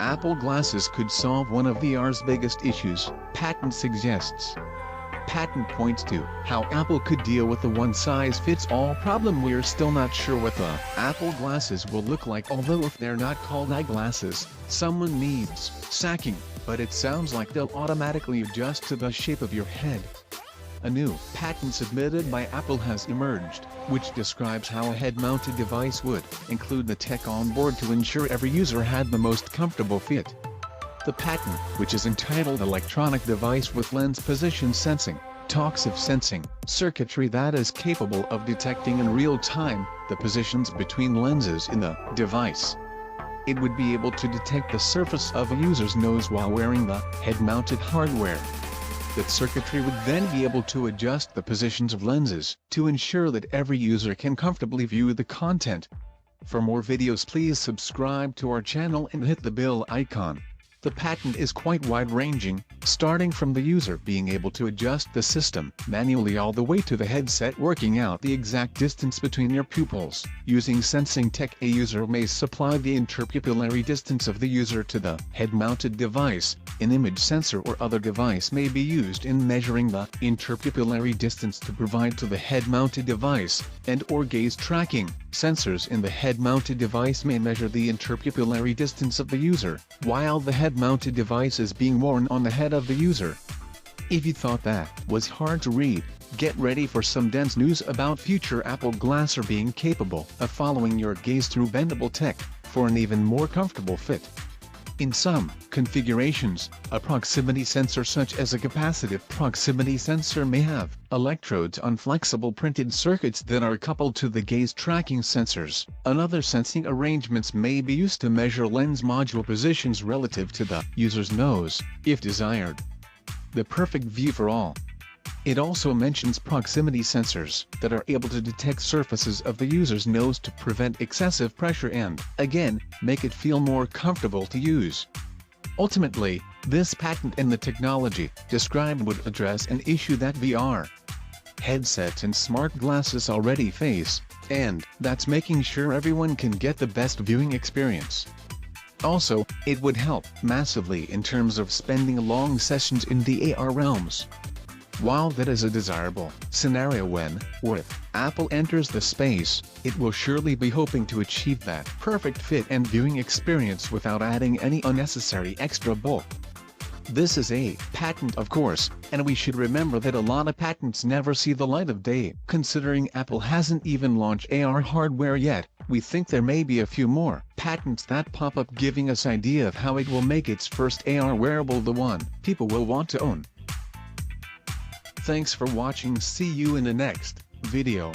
Apple Glasses could solve one of VR's biggest issues, patent suggests. Patent points to how Apple could deal with the one-size-fits-all problem. We're still not sure what the Apple Glasses will look like, although if they're not called iGlasses, someone needs sacking, but it sounds like they'll automatically adjust to the shape of your head. A new patent submitted by Apple has emerged, which describes how a head-mounted device would include the tech on board to ensure every user had the most comfortable fit. The patent, which is entitled Electronic Device with Lens Position Sensing, talks of sensing circuitry that is capable of detecting in real time the positions between lenses in the device. It would be able to detect the surface of a user's nose while wearing the head-mounted hardware. That circuitry would then be able to adjust the positions of lenses to ensure that every user can comfortably view the content. For more videos, please subscribe to our channel and hit the bell icon. The patent is quite wide-ranging, starting from the user being able to adjust the system manually all the way to the headset working out the exact distance between your pupils. Using sensing tech, a user may supply the interpupillary distance of the user to the head-mounted device. An image sensor or other device may be used in measuring the interpupillary distance to provide to the head-mounted device, and/or gaze tracking. Sensors in the head-mounted device may measure the interpupillary distance of the user, while the head-mounted device is being worn on the head of the user. If you thought that was hard to read, get ready for some dense news about future Apple Glasses being capable of following your gaze through bendable tech, for an even more comfortable fit. In some configurations, a proximity sensor such as a capacitive proximity sensor may have electrodes on flexible printed circuits that are coupled to the gaze tracking sensors. Another sensing arrangements may be used to measure lens module positions relative to the user's nose, if desired. The perfect view for all. It also mentions proximity sensors that are able to detect surfaces of the user's nose to prevent excessive pressure and, again, make it feel more comfortable to use. Ultimately, this patent and the technology described would address an issue that VR headsets and smart glasses already face, and that's making sure everyone can get the best viewing experience. Also, it would help massively in terms of spending long sessions in the AR realms. While that is a desirable scenario when, or if, Apple enters the space, it will surely be hoping to achieve that perfect fit and viewing experience without adding any unnecessary extra bulk. This is a patent, of course, and we should remember that a lot of patents never see the light of day. Considering Apple hasn't even launched AR hardware yet, we think there may be a few more patents that pop up, giving us idea of how it will make its first AR wearable the one people will want to own. Thanks for watching. See you in the next video.